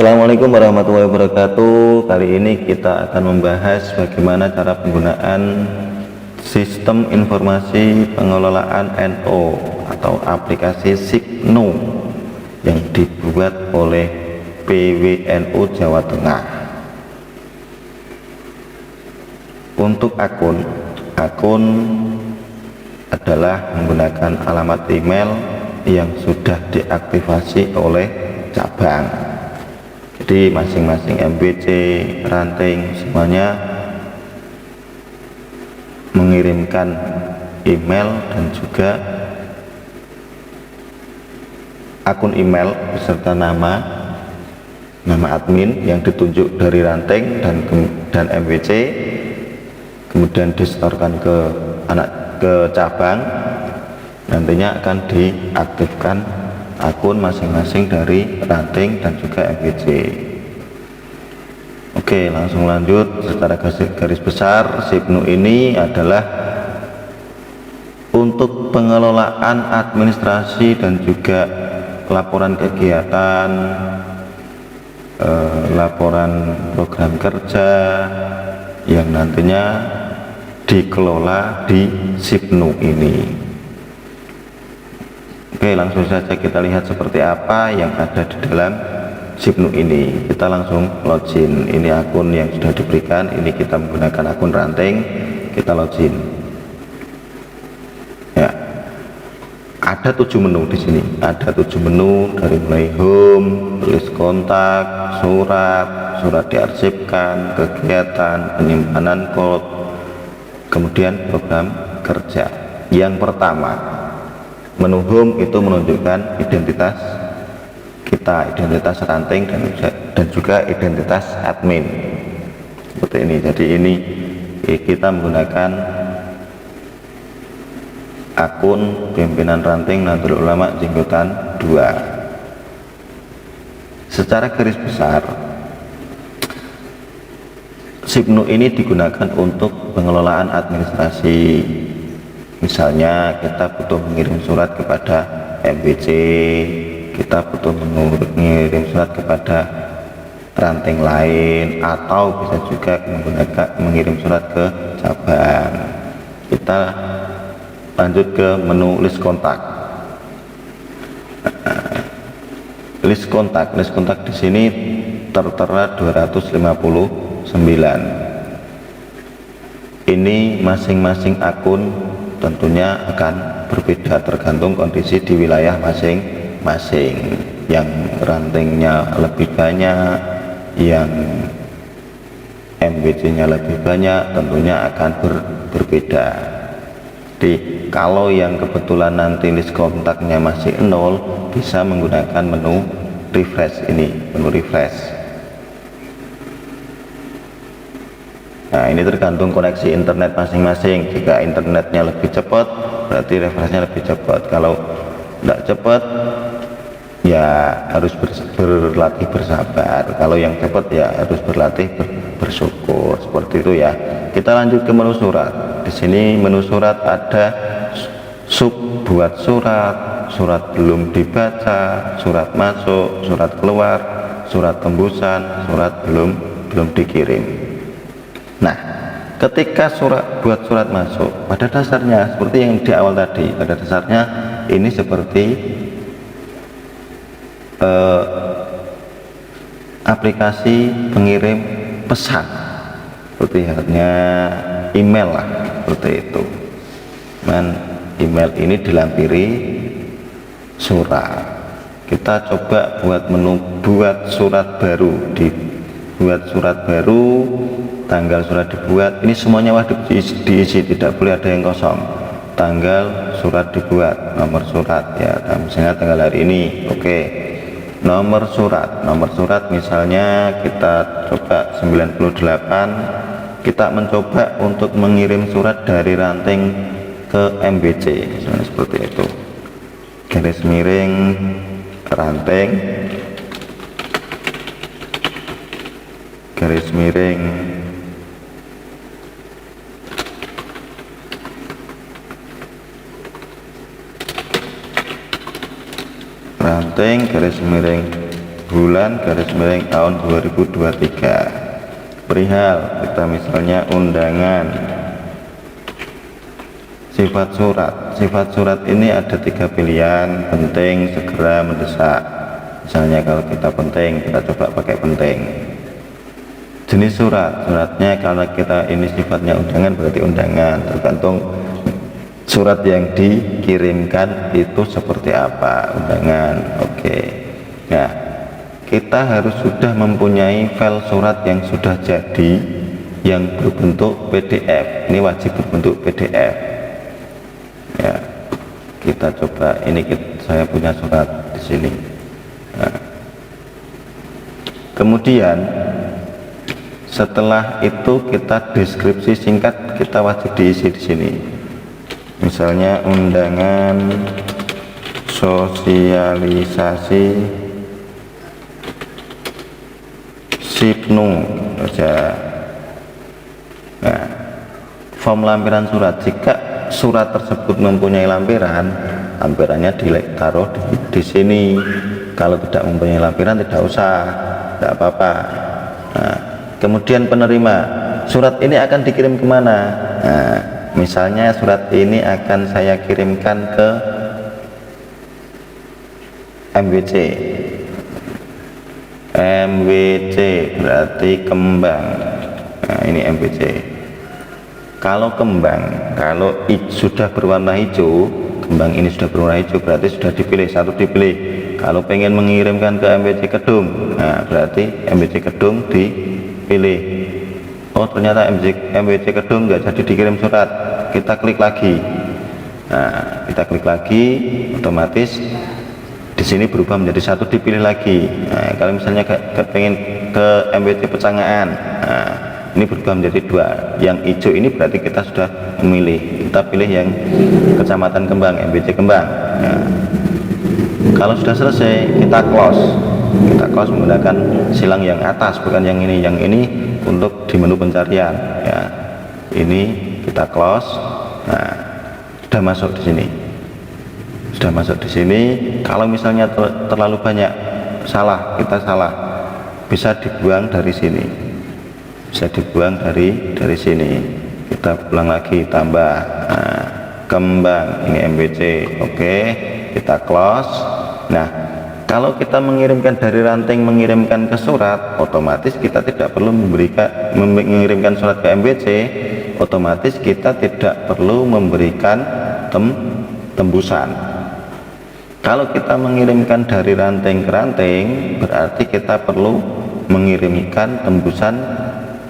Assalamualaikum warahmatullahi wabarakatuh. Kali ini kita akan membahas bagaimana cara penggunaan sistem informasi pengelolaan NO atau aplikasi Signo yang dibuat oleh PWNU Jawa Tengah. Untuk akun adalah menggunakan alamat email yang sudah diaktifasi oleh cabang. Jadi masing-masing MBC, ranting, semuanya mengirimkan email dan juga akun email beserta nama admin yang ditunjuk dari ranting dan MBC, kemudian disetorkan ke cabang. Nantinya akan diaktifkan akun masing-masing dari ranting dan juga MBC. Oke, langsung lanjut. Secara garis besar, Signo ini adalah untuk pengelolaan administrasi dan juga laporan kegiatan, laporan program kerja yang nantinya dikelola di Signo ini. Oke, langsung saja kita lihat seperti apa yang ada di dalam Signo ini. Kita langsung login. Ini akun yang sudah diberikan. Ini kita menggunakan akun ranting. Kita login. Ya, ada 7 menu di sini. Ada 7 menu dari mulai home, list kontak, surat diarsipkan, kegiatan, penyimpanan code, kemudian program kerja. Yang pertama, menu home itu menunjukkan identitas kita, identitas ranting dan juga identitas admin seperti ini. Jadi ini kita menggunakan akun pimpinan ranting Nahdlatul Ulama Jenggotan 2. Secara garis besar, Signo ini digunakan untuk pengelolaan administrasi. Misalnya kita butuh mengirim surat kepada MBC, kita butuh mengirim surat kepada ranting lain, atau bisa juga mengirim surat ke cabang. Kita lanjut ke menu list kontak. List kontak di sini tertera 259. Ini masing-masing akun tentunya akan berbeda tergantung kondisi di wilayah masing-masing. Yang rantingnya lebih banyak, yang MBC nya lebih banyak, tentunya akan berbeda. Jadi kalau yang kebetulan nanti list kontaknya masih 0, bisa menggunakan menu refresh ini, menu refresh. Nah, ini tergantung koneksi internet masing-masing. Jika internetnya lebih cepat, berarti refreshnya lebih cepat. Kalau tidak cepat, ya harus berlatih bersabar. Kalau yang cepat, ya harus berlatih bersyukur. Seperti itu ya. Kita lanjut ke menu surat. Di sini menu surat ada sub buat surat, surat belum dibaca, surat masuk, surat keluar, surat tembusan, surat belum dikirim. Nah, ketika buat surat masuk, pada dasarnya seperti yang di awal tadi, pada dasarnya ini seperti aplikasi pengirim pesan, seperti halnya email lah, seperti itu. Dan email ini dilampiri surat. Kita coba buat menu buat surat baru. Buat surat baru, tanggal surat dibuat, ini semuanya wajib diisi, tidak boleh ada yang kosong. Tanggal surat dibuat, nomor surat ya, misalnya tanggal hari ini. Oke, nomor surat misalnya kita coba 98. Kita mencoba untuk mengirim surat dari ranting ke MBC, misalnya seperti itu. Garis miring ranting, garis miring ranting garis miring bulan garis miring tahun 2023. Perihal kita misalnya undangan. Sifat surat ini ada 3 pilihan: penting, segera, mendesak. Misalnya kalau kita penting, kita coba pakai penting. Jenis suratnya kalau kita ini sifatnya undangan berarti undangan, tergantung surat yang dikirimkan itu seperti apa, undangan. Oke. Nah, kita harus sudah mempunyai file surat yang sudah jadi, yang berbentuk PDF. Ini wajib berbentuk PDF. Ya, kita coba ini, saya punya surat di sini. Nah, kemudian setelah itu kita deskripsi singkat, kita wajib diisi di sini. Misalnya undangan sosialisasi Sipnu saja. Nah, form lampiran surat, jika surat tersebut mempunyai lampirannya ditaruh di sini. Kalau tidak mempunyai lampiran tidak usah, tidak apa-apa. Nah, kemudian penerima, surat ini akan dikirim kemana? Nah, misalnya surat ini akan saya kirimkan ke MWC berarti Kembang. Nah, ini MWC. Kalau Kembang, kalau sudah berwarna hijau, Kembang ini sudah berwarna hijau berarti sudah dipilih, satu dipilih. Kalau pengen mengirimkan ke MWC Kedung, nah berarti MWC Kedung dipilih. Oh, ternyata MWC Kedung nggak jadi dikirim surat, kita klik lagi. Nah, kita klik lagi, otomatis di sini berubah menjadi satu dipilih lagi. Nah, kalau misalnya pengen ke MWC Pecangaan, nah, ini berubah menjadi 2. Yang hijau ini berarti kita sudah memilih, kita pilih yang Kecamatan Kembang, MWC Kembang. Nah, kalau sudah selesai, kita close menggunakan silang yang atas, bukan yang ini. Yang ini untuk di menu pencarian. Ya, ini kita close. Nah, sudah masuk di sini. Kalau misalnya terlalu banyak kita salah, bisa dibuang dari sini. Dari sini. Kita ulang lagi, tambah. Nah, Kembang, ini MWC. Oke, kita close. Nah, kalau kita mengirimkan dari ranting, mengirimkan ke surat, otomatis kita tidak perlu mengirimkan surat ke MWC, otomatis kita tidak perlu memberikan tembusan. Kalau kita mengirimkan dari ranting ke ranting, berarti kita perlu mengirimkan tembusan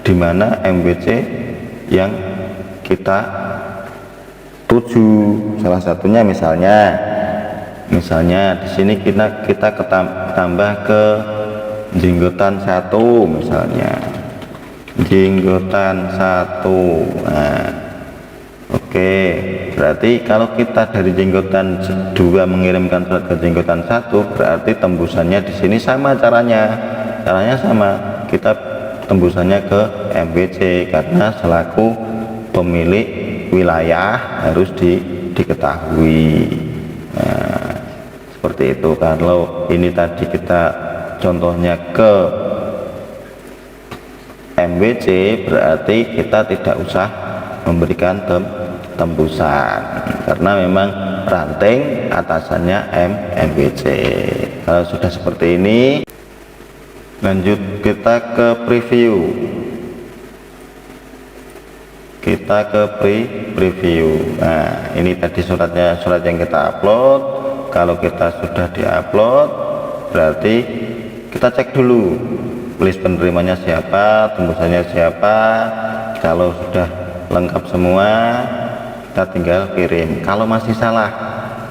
di mana MWC yang kita tuju. Salah satunya misalnya di sini kita tambah ke Jenggotan 1, misalnya Jenggotan 1. Nah, oke, berarti kalau kita dari Jenggotan 2 mengirimkan surat ke Jenggotan 1, berarti tembusannya di sini sama caranya sama, kita tembusannya ke MWC karena selaku pemilik wilayah harus diketahui. Nah, seperti itu. Kalau ini tadi kita contohnya ke MWC, berarti kita tidak usah memberikan tembusan karena memang ranting atasannya MWC. Kalau sudah seperti ini, lanjut kita ke preview. Nah, ini tadi surat yang kita upload. Kalau kita sudah diupload, berarti kita cek dulu list penerimanya siapa, tembusannya siapa. Kalau sudah lengkap semua, kita tinggal kirim. Kalau masih salah,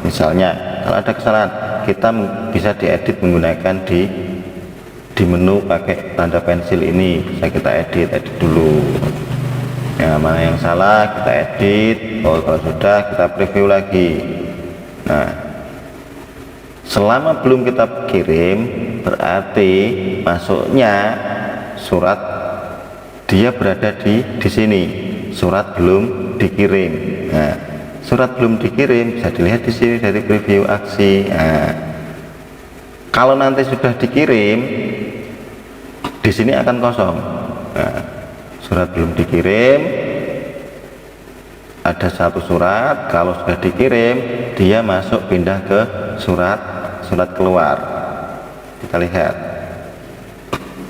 misalnya kalau ada kesalahan, kita bisa diedit menggunakan di menu pakai tanda pensil ini. Bisa kita edit dulu. Ya, mana yang salah kita edit. Oh, kalau sudah, kita preview lagi. Nah, selama belum kita kirim, berarti masuknya surat dia berada di sini. Surat belum dikirim. Nah, surat belum dikirim bisa dilihat di sini dari preview aksi. Nah, Kalau nanti sudah dikirim, di sini akan kosong. Nah, surat belum dikirim, ada satu surat. Kalau sudah dikirim, dia masuk pindah ke surat keluar. Kita lihat.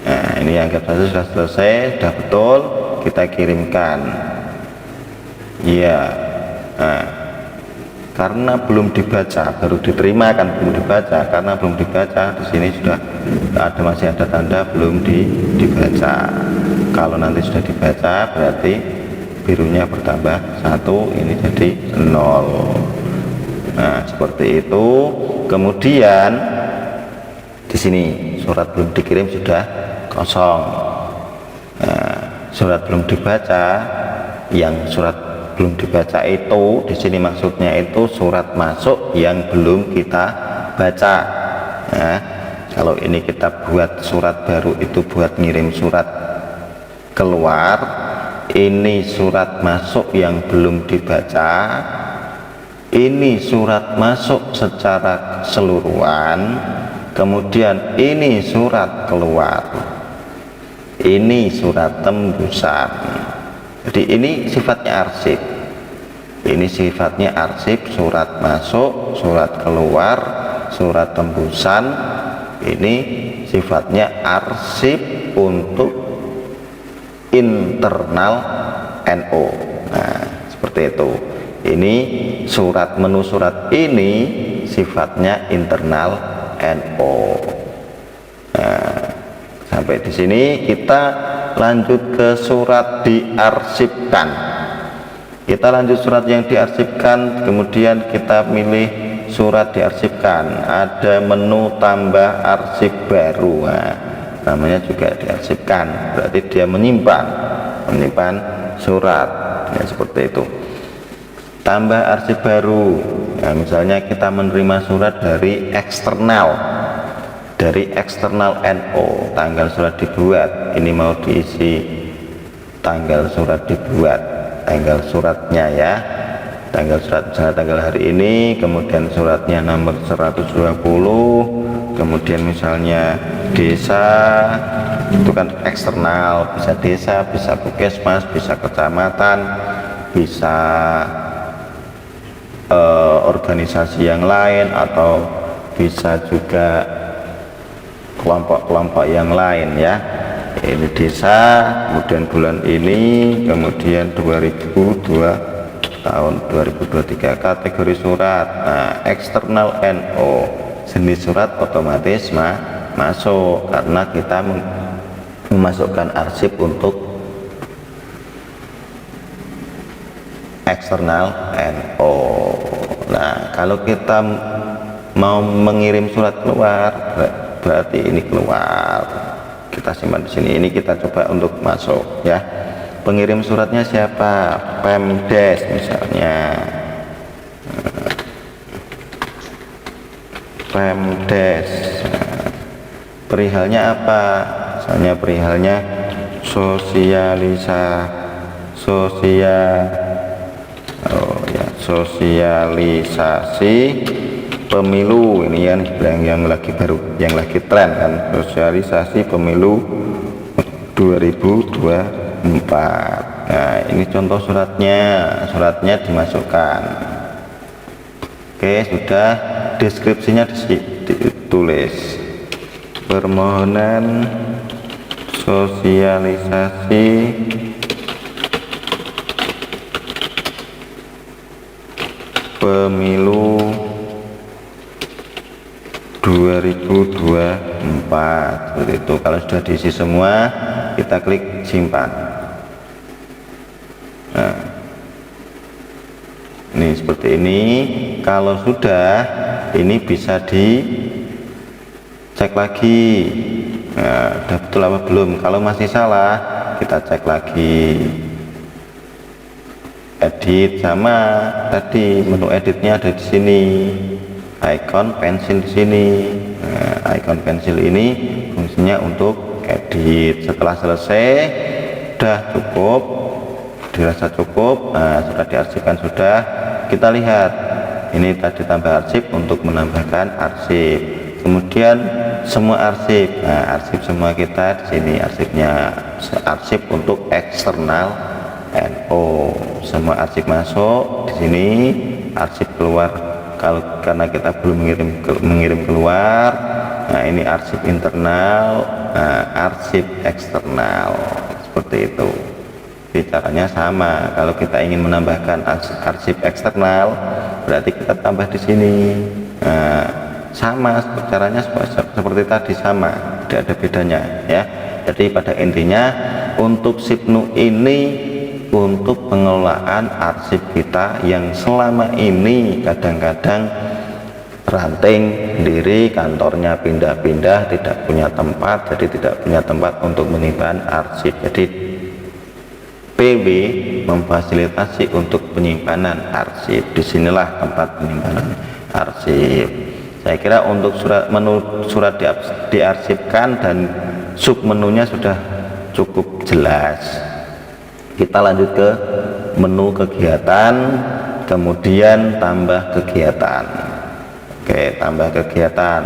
Nah, ini anggap saja sudah selesai, sudah betul, kita kirimkan. Iya. Nah, karena belum dibaca, baru diterima kan belum dibaca. Karena belum dibaca, di sini sudah masih ada tanda belum dibaca. Kalau nanti sudah dibaca, berarti birunya bertambah 1, ini jadi 0. Nah, seperti itu. Kemudian di sini surat belum dikirim sudah kosong. Nah, surat belum dibaca, yang surat belum dibaca itu di sini maksudnya itu surat masuk yang belum kita baca. Nah, kalau ini kita buat surat baru itu buat ngirim surat keluar, ini surat masuk yang belum dibaca, ini surat masuk secara keseluruhan, kemudian ini surat keluar, ini surat tembusan. Jadi ini sifatnya arsip. Ini sifatnya arsip, surat masuk, surat keluar, surat tembusan. Ini sifatnya arsip untuk internal NO. Nah, seperti itu. Ini surat menu surat ini sifatnya internal NO. Nah, sampai di sini kita lanjut ke surat diarsipkan. Kita lanjut surat yang diarsipkan, kemudian kita milih surat diarsipkan. Ada menu tambah arsip baru. Nah, namanya juga diarsipkan, berarti dia menyimpan surat. Ya, seperti itu. Tambah arsip baru. Nah, misalnya kita menerima surat dari eksternal NO, tanggal surat dibuat, ini mau diisi tanggal surat dibuat, tanggal suratnya ya, tanggal surat misalnya tanggal hari ini, kemudian suratnya nomor 120, kemudian misalnya desa, itu kan eksternal, bisa desa, bisa puskesmas, bisa kecamatan, bisa organisasi yang lain, atau bisa juga kelompok-kelompok yang lain ya. Ini desa, kemudian bulan ini, kemudian tahun 2023, kategori surat. Nah, eksternal NO, jenis surat otomatis masuk karena kita memasukkan arsip untuk eksternal NO. Nah, kalau kita mau mengirim surat keluar, berarti ini keluar, kita simpan di sini. Ini kita coba untuk masuk ya. Pengirim suratnya siapa? Pemdes misalnya. Pemdes. Perihalnya apa? Misalnya perihalnya sosialisasi pemilu. Ini yang lagi baru, yang lagi tren kan, sosialisasi pemilu 2024. Nah, ini contoh suratnya dimasukkan. Oke, sudah. Deskripsinya ditulis, permohonan sosialisasi pemilu 2024, seperti itu. Kalau sudah diisi semua, kita klik simpan. Nah, ini seperti ini. Kalau sudah, ini bisa dicek lagi. Nah, udah betul apa belum? Kalau masih salah, kita cek lagi. Edit, sama tadi menu editnya ada di sini. Icon pensil di sini. Nah, icon pensil ini fungsinya untuk edit. Setelah selesai, sudah cukup, dirasa cukup. Nah, sudah diarsipkan, sudah. Kita lihat, ini tadi tambah arsip untuk menambahkan arsip. kemudian semua arsip. Nah, arsip semua kita di sini, arsipnya arsip untuk eksternal NO, semua arsip masuk di sini, arsip keluar kalau karena kita belum mengirim keluar. Nah, ini arsip internal, nah, arsip eksternal, seperti itu. Jadi caranya sama. Kalau kita ingin menambahkan arsip eksternal, berarti kita tambah di sini. Nah, sama caranya seperti tadi, sama, tidak ada bedanya ya. Jadi pada intinya untuk Sipnu ini untuk pengelolaan arsip kita yang selama ini kadang-kadang ranting sendiri, kantornya pindah-pindah, tidak punya tempat, jadi tidak punya tempat untuk menyimpan arsip. Jadi PW memfasilitasi untuk penyimpanan arsip. Disinilah tempat penyimpanan arsip. Saya kira untuk surat diarsipkan dan sub menunya sudah cukup jelas. Kita lanjut ke menu kegiatan, kemudian tambah kegiatan. Oke, tambah kegiatan.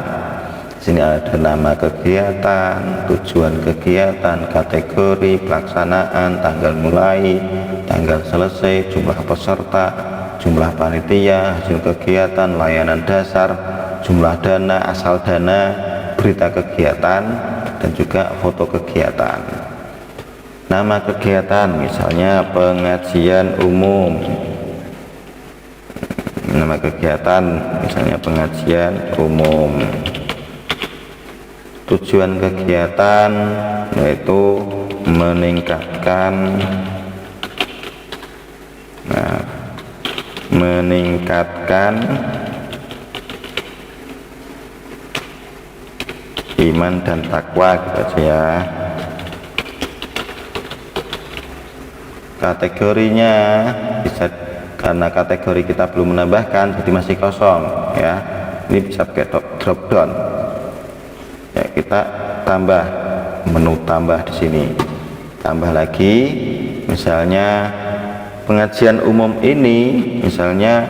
Sini ada nama kegiatan, tujuan kegiatan, kategori, pelaksanaan, tanggal mulai, tanggal selesai, jumlah peserta, jumlah panitia, hasil kegiatan, layanan dasar, jumlah dana, asal dana, berita kegiatan, dan juga foto kegiatan. Nama kegiatan misalnya pengajian umum. Nama kegiatan misalnya pengajian umum. Tujuan kegiatan yaitu meningkatkan iman dan takwa, gitu aja ya. Kategorinya bisa, karena kategori kita belum menambahkan jadi masih kosong ya, ini bisa pakai drop down ya. Kita tambah menu, tambah di sini, tambah lagi. Misalnya pengajian umum ini, misalnya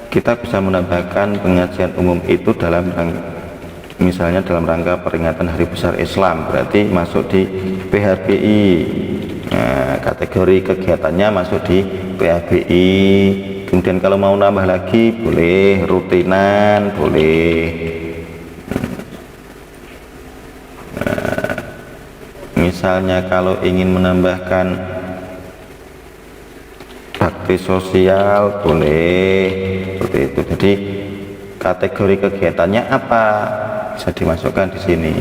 kita bisa menambahkan pengajian umum itu misalnya dalam rangka peringatan Hari Besar Islam, berarti masuk di PHBI. Nah, kategori kegiatannya masuk di PHBI. Kemudian kalau mau nambah lagi boleh, rutinan boleh. Misalnya kalau ingin menambahkan bakti sosial boleh, seperti itu. Jadi kategori kegiatannya apa bisa dimasukkan di sini.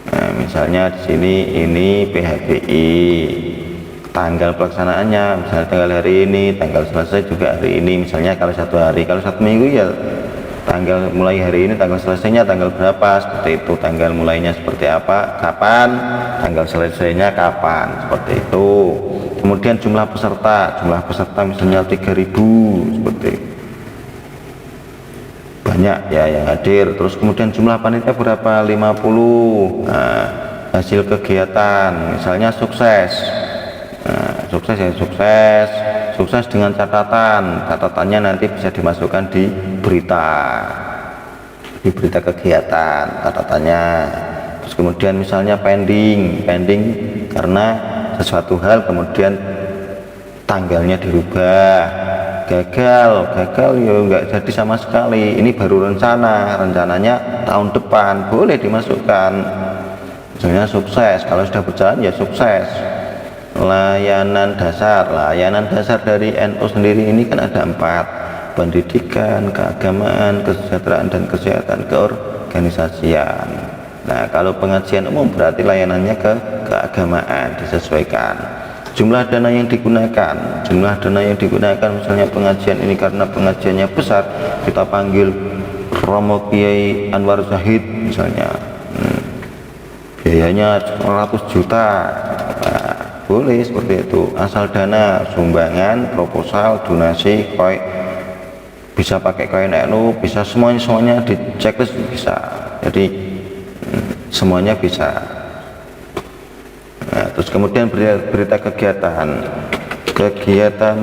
Nah, misalnya di sini ini PHBI, tanggal pelaksanaannya misalnya tanggal hari ini, tanggal selesai juga hari ini. Misalnya kalau satu hari, kalau satu minggu ya tanggal mulai hari ini, tanggal selesainya tanggal berapa, seperti itu. Tanggal mulainya seperti apa, kapan, tanggal selesainya kapan, seperti itu. Kemudian jumlah peserta misalnya 3.000, seperti itu. Banyak ya yang hadir. Terus kemudian jumlah panitia berapa, 50. Nah, hasil kegiatan misalnya sukses. Nah, sukses ya sukses dengan catatannya nanti bisa dimasukkan di berita kegiatan, catatannya. Terus kemudian misalnya pending karena sesuatu hal kemudian tanggalnya dirubah. Gagal ya nggak jadi sama sekali, ini baru rencananya tahun depan, boleh dimasukkan. Misalnya sukses, kalau sudah berjalan ya sukses. Layanan dasar dari NU sendiri ini kan ada 4: pendidikan, keagamaan, kesejahteraan, dan kesehatan, keorganisasian. Nah, kalau pengajian umum berarti layanannya keagamaan, disesuaikan. Jumlah dana yang digunakan misalnya pengajian ini karena pengajiannya besar, kita panggil Romo Kiai Anwar Zahid misalnya, biayanya 100 juta. Nah, boleh seperti itu. Asal dana, sumbangan, proposal, donasi, bisa pakai koin NU, bisa semuanya di checklist bisa. Jadi semuanya bisa. Nah, terus kemudian berita kegiatan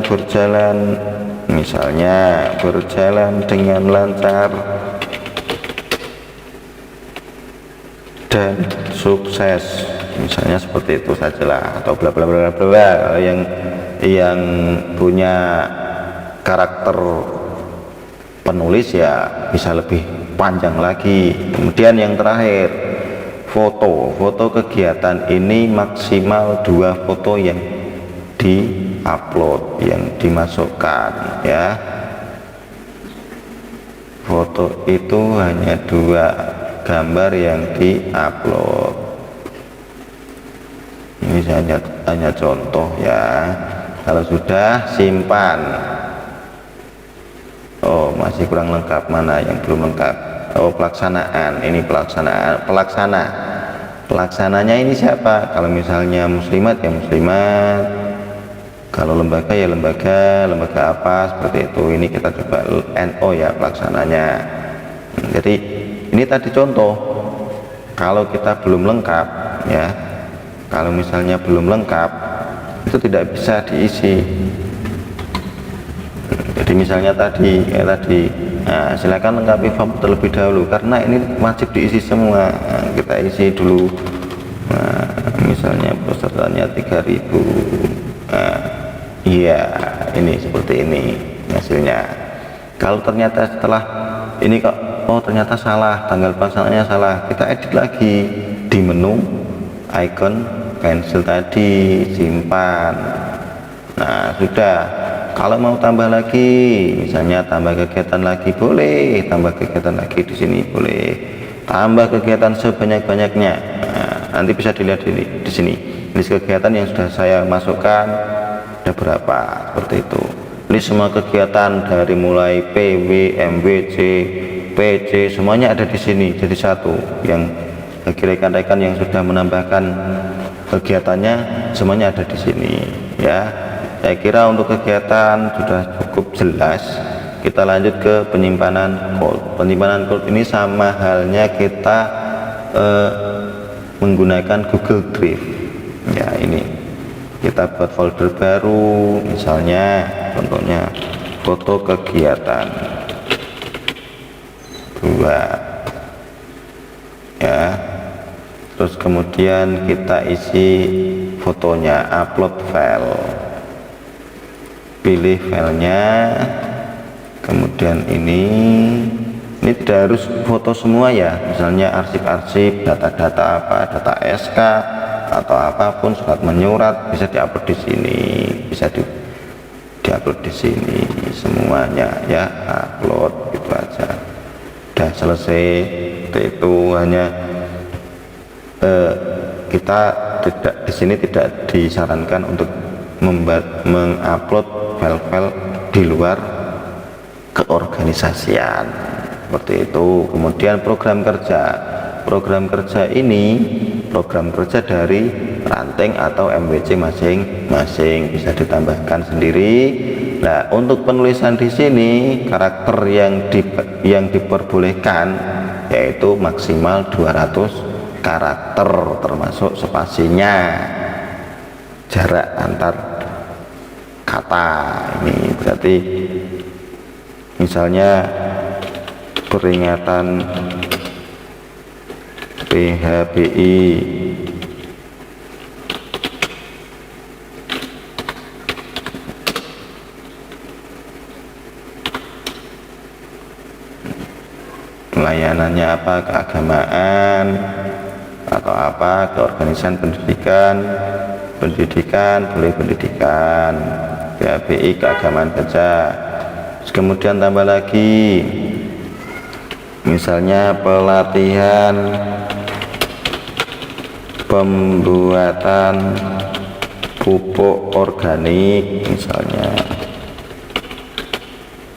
berjalan, misalnya berjalan dengan lancar, dan sukses, misalnya seperti itu sajalah, atau bla bla bla bla. Kalau yang punya karakter penulis ya bisa lebih panjang lagi. Kemudian yang terakhir, foto kegiatan ini maksimal 2 foto yang di-upload, yang dimasukkan ya. Foto itu hanya 2 gambar yang di-upload. Ini hanya contoh ya. Kalau sudah, simpan. Oh, masih kurang lengkap, mana yang belum lengkap? Oh, pelaksanaan. Ini pelaksananya ini siapa? Kalau misalnya muslimat ya muslimat, kalau lembaga ya lembaga apa, seperti itu. Ini kita coba NO ya pelaksananya. Jadi ini tadi contoh. Kalau kita belum lengkap ya, kalau misalnya belum lengkap itu tidak bisa diisi. Jadi misalnya tadi nah, silakan lengkapi form terlebih dahulu karena ini wajib diisi semua. Nah, kita isi dulu. Nah, misalnya pesertanya 3000. Nah, iya, ini seperti ini hasilnya. Kalau ternyata setelah ini kok, oh ternyata salah, tanggal pelaksanaannya salah, kita edit lagi di menu icon cancel tadi, simpan. Nah, sudah. Kalau mau tambah lagi, misalnya tambah kegiatan lagi boleh, tambah kegiatan lagi di sini boleh, tambah kegiatan sebanyak-banyaknya. Nah, nanti bisa dilihat di sini list kegiatan yang sudah saya masukkan ada berapa, seperti itu. Ini semua kegiatan dari mulai PW, MWC, PC, semuanya ada di sini jadi satu. Yang bagi rekan-rekan yang sudah menambahkan kegiatannya, semuanya ada di sini ya. Saya kira untuk kegiatan sudah cukup jelas. Kita lanjut ke penyimpanan code. Penyimpanan code ini sama halnya kita menggunakan Google Drive. Ya, ini kita buat folder baru, misalnya contohnya foto kegiatan 2 ya. Terus kemudian kita isi fotonya, upload file, pilih filenya, kemudian ini tidak harus foto semua ya, misalnya arsip-arsip, data-data apa, data SK atau apapun, surat menyurat bisa diupload di sini, bisa diupload di sini semuanya ya, upload gitu aja. Udah selesai. Itu hanya kita tidak di sini tidak disarankan untuk mengupload file-file di luar keorganisasian, seperti itu. Kemudian program kerja ini program kerja dari ranting atau MWC masing-masing, bisa ditambahkan sendiri. Nah, untuk penulisan di sini karakter yang diperbolehkan yaitu maksimal 200 karakter termasuk spasinya, jarak antar kata. Ini berarti misalnya peringatan PHBI layanannya apa, keagamaan atau apa, keorganisasian pendidikan boleh pendidikan, PHBI keagamaan saja. Kemudian tambah lagi misalnya pelatihan pembuatan pupuk organik misalnya.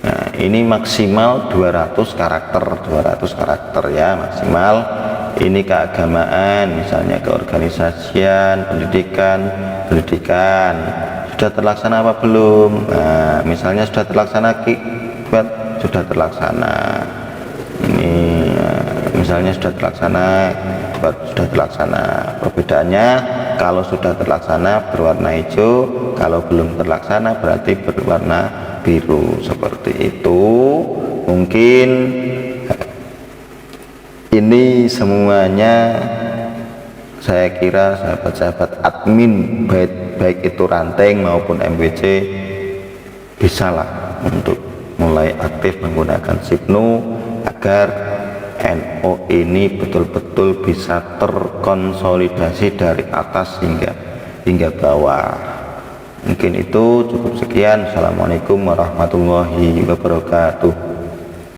Nah, ini maksimal 200 karakter ya, maksimal. Ini keagamaan, misalnya keorganisasian, pendidikan sudah terlaksana apa belum? Nah, misalnya sudah terlaksana, sudah terlaksana. Ini misalnya sudah terlaksana. Perbedaannya kalau sudah terlaksana berwarna hijau, kalau belum terlaksana berarti berwarna biru, seperti itu. Mungkin Ini semuanya saya kira sahabat-sahabat admin baik itu ranting maupun MWC bisalah untuk mulai aktif menggunakan Sipnu agar NO ini betul-betul bisa terkonsolidasi dari atas hingga bawah. Mungkin itu cukup sekian. Assalamualaikum warahmatullahi wabarakatuh.